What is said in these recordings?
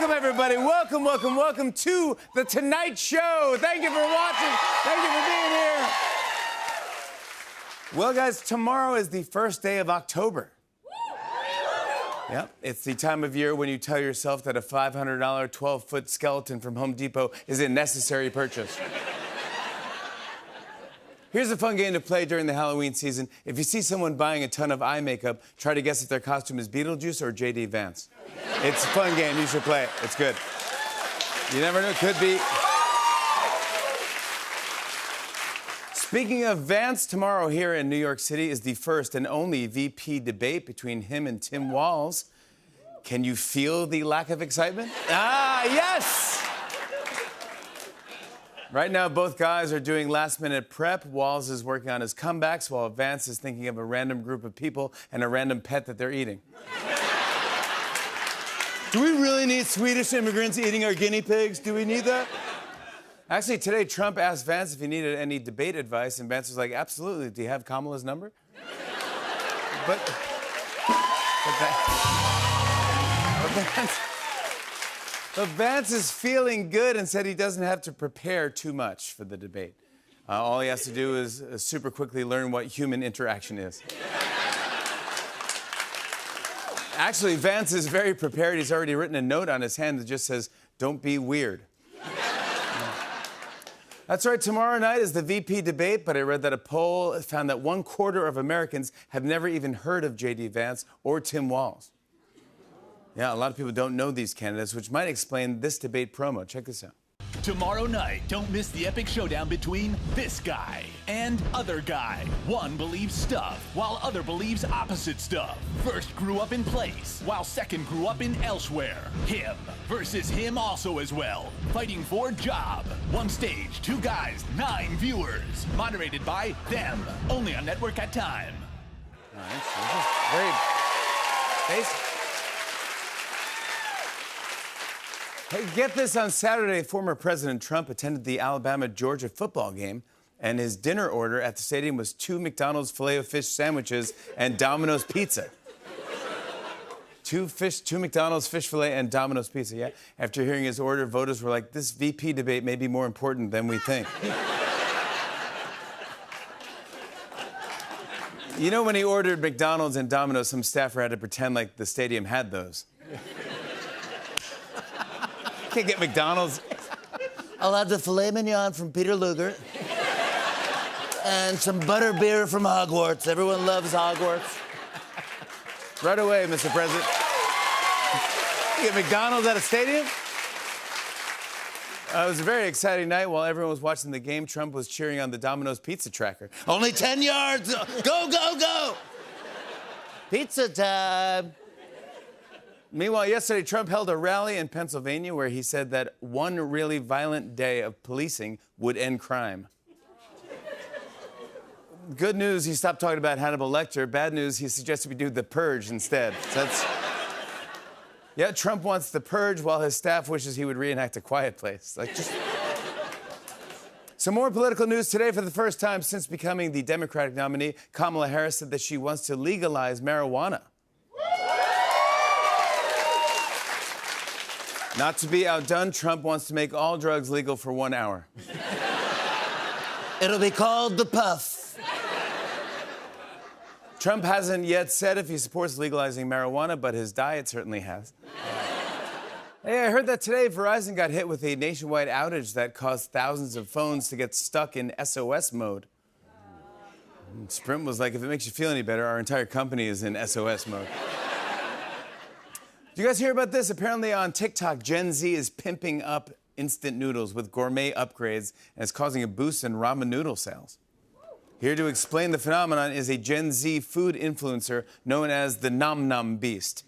Welcome, everybody. Welcome, welcome, welcome to The Tonight Show. Thank you for watching. Thank you for being here. Well, guys, tomorrow is the first day of October. Yep, it's the time of year when you tell yourself that a $500 12-foot skeleton from Home Depot is a necessary purchase. Here's a fun game to play during the Halloween season. If you see someone buying a ton of eye makeup, try to guess if their costume is Beetlejuice or J.D. Vance. It's a fun game. You should play it. It's good. You never know. It could be. Speaking of Vance, tomorrow here in New York City is the first and only VP debate between him and Tim Walz. Can you feel the lack of excitement? Ah, yes! Right now, both guys are doing last-minute prep. Walz is working on his comebacks, while Vance is thinking of a random group of people and a random pet that they're eating. Do we really need Swedish immigrants eating our guinea pigs? Do we need that? Actually, today, Trump asked Vance if he needed any debate advice, and Vance was like, absolutely. Do you have Kamala's number? But Vance is feeling good and said he doesn't have to prepare too much for the debate. All he has to do is super quickly learn what human interaction is. Actually, Vance is very prepared. He's already written a note on his hand that just says, "Don't be weird." That's right, tomorrow night is the VP debate, but I read that a poll found that 1/4 of Americans have never even heard of J.D. Vance or Tim Walz. Yeah, a lot of people don't know these candidates, which might explain this debate promo. Check this out. Tomorrow night, don't miss the epic showdown between this guy and other guy. One believes stuff, while other believes opposite stuff. First grew up in place, while second grew up in elsewhere. Him versus him also as well. Fighting for job. One stage, 2 guys, 9 viewers. Moderated by them. Only on Network at Time. Nice. Very basic. Hey, get this, on Saturday, former President Trump attended the Alabama-Georgia football game, and his dinner order at the stadium was 2 McDonald's Filet-O-Fish sandwiches and Domino's pizza. 2 McDonald's fish fillet and Domino's pizza, yeah? After hearing his order, voters were like, this VP debate may be more important than we think. You know, when he ordered McDonald's and Domino's, some staffer had to pretend like the stadium had those. Can't get McDonald's. I'll have the filet mignon from Peter Luger and some butter beer from Hogwarts. Everyone loves Hogwarts. Right away, Mr. President. You get McDonald's at a stadium? It was a very exciting night. While everyone was watching the game, Trump was cheering on the Domino's pizza tracker. Only 10 yards. Go, go, go. Pizza time. Meanwhile, yesterday, Trump held a rally in Pennsylvania where he said that one really violent day of policing would end crime. Good news, he stopped talking about Hannibal Lecter. Bad news, he suggested we do The Purge instead. So yeah, Trump wants The Purge while his staff wishes he would reenact A Quiet Place. Some more political news today. For the first time since becoming the Democratic nominee, Kamala Harris said that she wants to legalize marijuana. Not to be outdone, Trump wants to make all drugs legal for 1 hour. It'll be called the puff. Trump hasn't yet said if he supports legalizing marijuana, but his diet certainly has. Hey, I heard that today Verizon got hit with a nationwide outage that caused thousands of phones to get stuck in SOS mode. And Sprint was like, if it makes you feel any better, our entire company is in SOS mode. Did you guys hear about this? Apparently on TikTok, Gen Z is pimping up instant noodles with gourmet upgrades, and it's causing a boost in ramen noodle sales. Here to explain the phenomenon is a Gen Z food influencer known as the Nom Nom Beast.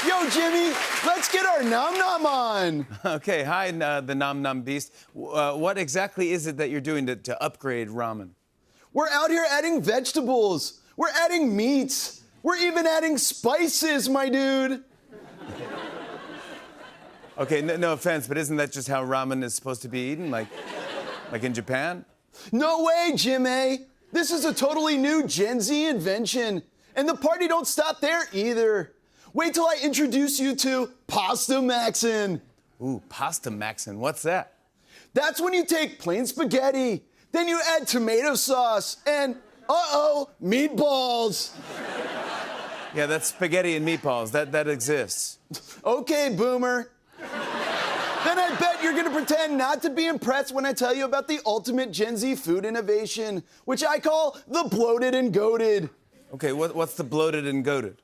Yo, Jimmy, let's get our Nom Nom on. Okay, hi, the Nom Nom Beast. What exactly is it that you're doing to upgrade ramen? We're out here adding vegetables. We're adding meats. We're even adding spices, my dude. Okay, no offense, but isn't that just how ramen is supposed to be eaten? Like in Japan? No way, Jimmy. This is a totally new Gen Z invention. And the party don't stop there either. Wait till I introduce you to Pasta Maxin. Ooh, Pasta Maxin. What's that? That's when you take plain spaghetti, then you add tomato sauce and, meatballs. Yeah, that's spaghetti and meatballs. That exists. Okay, boomer. Then I bet you're gonna pretend not to be impressed when I tell you about the ultimate Gen Z food innovation, which I call the bloated and goated. Okay, what's the bloated and goated?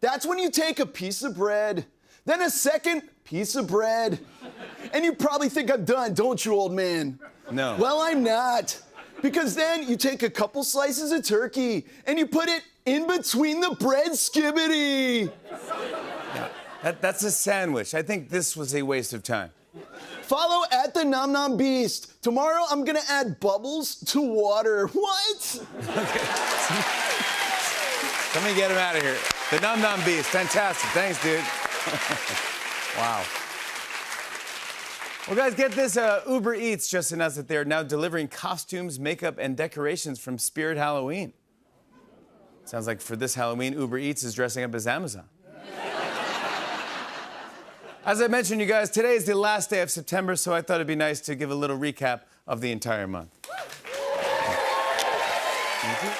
That's when you take a piece of bread, then a second piece of bread, and you probably think I'm done, don't you, old man? No. Well, I'm not. Because then you take a couple slices of turkey and you put it in between the bread skibbity. That's a sandwich. I think this was a waste of time. Follow at the Nom Nom Beast. Tomorrow I'm gonna add bubbles to water. What? Okay. Let me get him out of here. The Nom Nom Beast. Fantastic. Thanks, dude. Wow. Well, guys, get this. Uber Eats just announced that they're now delivering costumes, makeup, and decorations from Spirit Halloween. Sounds like for this Halloween, Uber Eats is dressing up as Amazon. As I mentioned, you guys, today is the last day of September, so I thought it'd be nice to give a little recap of the entire month. Thank you.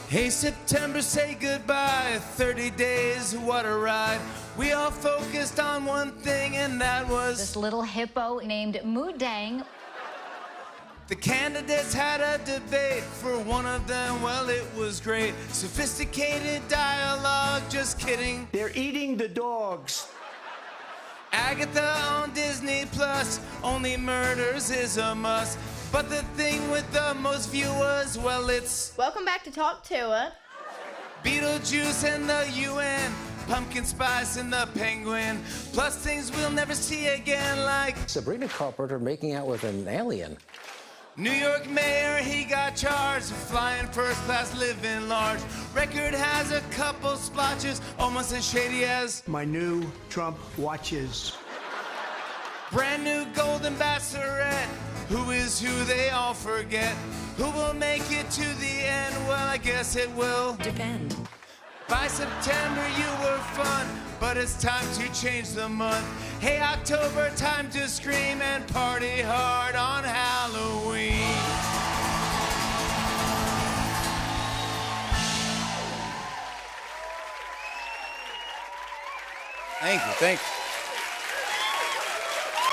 Hey, September, say goodbye. 30 days, what a ride. We all focused on one thing, and that was this little hippo named Moodang. the candidates had a debate. For one of them, well, it was great. Sophisticated dialogue, just kidding. They're eating the dogs. Agatha on Disney Plus, only murders is a must. But the thing with the most viewers, well, it's Welcome back to Talk to Her. Beetlejuice and the UN, Pumpkin Spice and the Penguin, plus things we'll never see again, like Sabrina Carpenter making out with an alien. New York mayor, he got charged, flying first class, living large. Record has a couple splotches, almost as shady as My new Trump watches. brand new golden bachelorette. Who is who they all forget. Who will make it to the end? Well, I guess it will depend. By September you were fun, but it's time to change the month. Hey, October, time to scream and party hard on Halloween. Thank you, thank you.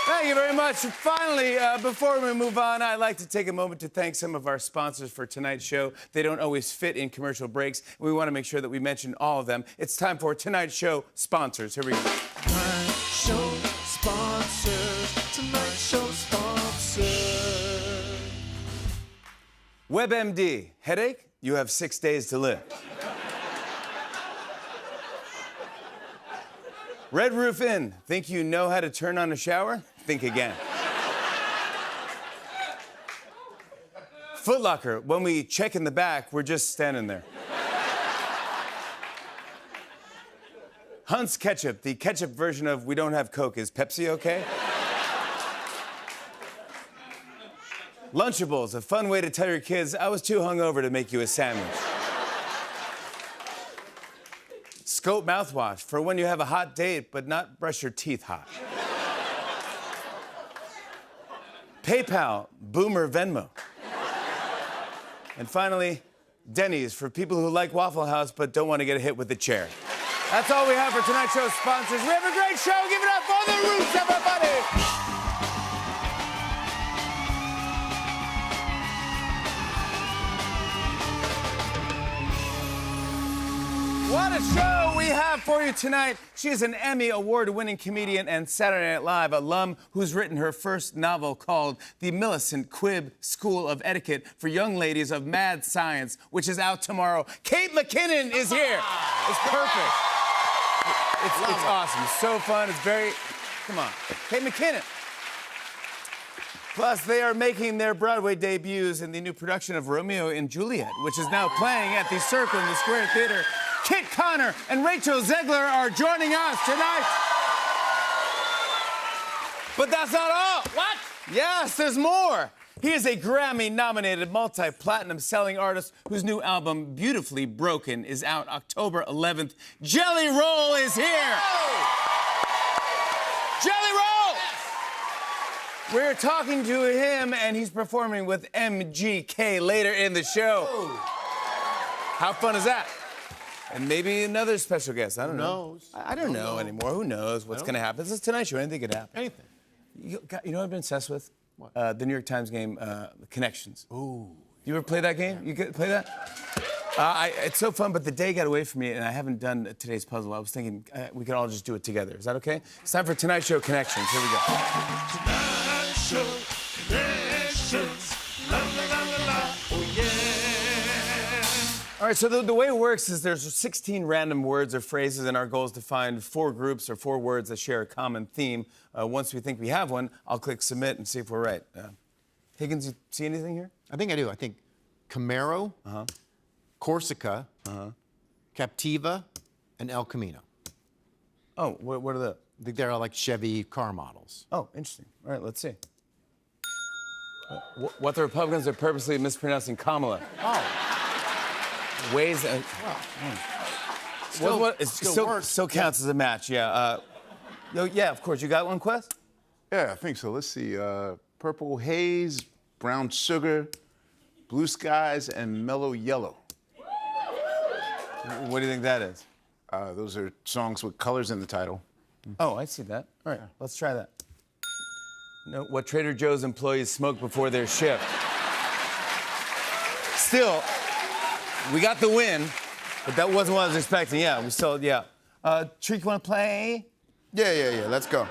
Thank you very much. Finally, before we move on, I'd like to take a moment to thank some of our sponsors for tonight's show. They don't always fit in commercial breaks. We want to make sure that we mention all of them. It's time for Tonight's Show sponsors. Here we go. Tonight Show sponsors. Tonight Show sponsors. WebMD. Headache? You have 6 days to live. Red Roof Inn. Think you know how to turn on a shower? Think again. Foot Locker. When we check in the back, we're just standing there. Hunt's Ketchup. The ketchup version of We Don't Have Coke. Is Pepsi okay? Lunchables. A fun way to tell your kids, I was too hungover to make you a sandwich. Scope mouthwash for when you have a hot date but not brush your teeth hot. PayPal, Boomer Venmo. And finally, Denny's for people who like Waffle House but don't want to get hit with the chair. That's all we have for tonight's show sponsors. We have a great show. Give it up for the Roots, everybody! What a show we have for you tonight. She is an Emmy Award-winning comedian and Saturday Night Live alum who's written her first novel called The Millicent Quibb School of Etiquette for Young Ladies of Mad Science, which is out tomorrow. Kate McKinnon is here. It's perfect. It's awesome. It's so fun. It's very... Come on. Kate McKinnon. Plus, they are making their Broadway debuts in the new production of Romeo and Juliet, which is now playing at the Circle in the Square Theater. Kit Connor and Rachel Zegler are joining us tonight. But that's not all. Yes, there's more. He is a Grammy-nominated, multi-platinum selling artist whose new album, Beautifully Broken, is out October 11th. Jelly Roll is here. Jelly Roll! We're talking to him, and he's performing with MGK later in the show. How fun is that? And maybe another special guest. I don't know. I don't know anymore. Who knows what's going to happen? This is Tonight Show. Anything could happen. Anything. You know what I've been obsessed with? What? The New York Times game, Connections. Ooh. You ever play that game? You play that? It's so fun, but the day got away from me, and I haven't done today's puzzle. I was thinking we could all just do it together. Is that okay? It's time for Tonight Show Connections. Here we go. Tonight Show Connections. La la la la la. Oh yeah. All right, so the way it works is there's 16 random words or phrases, and our goal is to find 4 groups or 4 words that share a common theme. Once we think we have one, I'll click submit and see if we're right. Higgins, you see anything here? I think I do. I think Camaro, Corsica, Captiva, and El Camino. Oh, what are the? I think they're all like Chevy car models. Oh, interesting. All right, let's see. What the Republicans are purposely mispronouncing Kamala. Oh. Ways. Still works. Still counts as a match. Yeah. Yeah, of course. You got one, Quest? Yeah, I think so. Let's see. Purple Haze, Brown Sugar, Blue Skies, and Mellow Yellow. What do you think that is? Those are songs with colors in the title. Oh, I see that. All right, let's try that. No, what Trader Joe's employees smoke before their shift. Still, we got the win, but that wasn't what I was expecting. Yeah, we still, yeah. Treek, you want to play? Yeah. Let's go.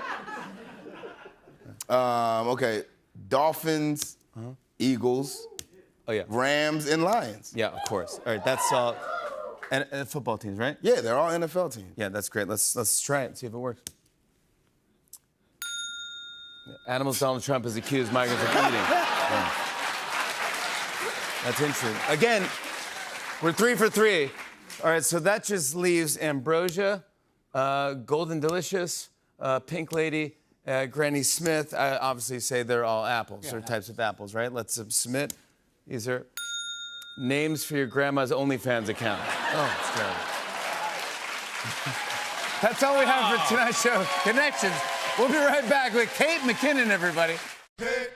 Okay. Dolphins, Eagles, Rams, and Lions. Yeah, of course. All right, that's all. And football teams, right? Yeah, they're all NFL teams. Yeah, that's great. Let's try it and see if it works. Animals Donald Trump has accused migrants of eating. Yeah. That's interesting. Again, we're 3 for 3. All right, so that just leaves Ambrosia, Golden Delicious, Pink Lady, Granny Smith. I obviously say they're all apples, or types of apples, right? Let's submit. These are names for your grandma's OnlyFans account. Oh, it's terrible. That's all we have for tonight's show. Connections. We'll be right back with Kate McKinnon, everybody. Hey.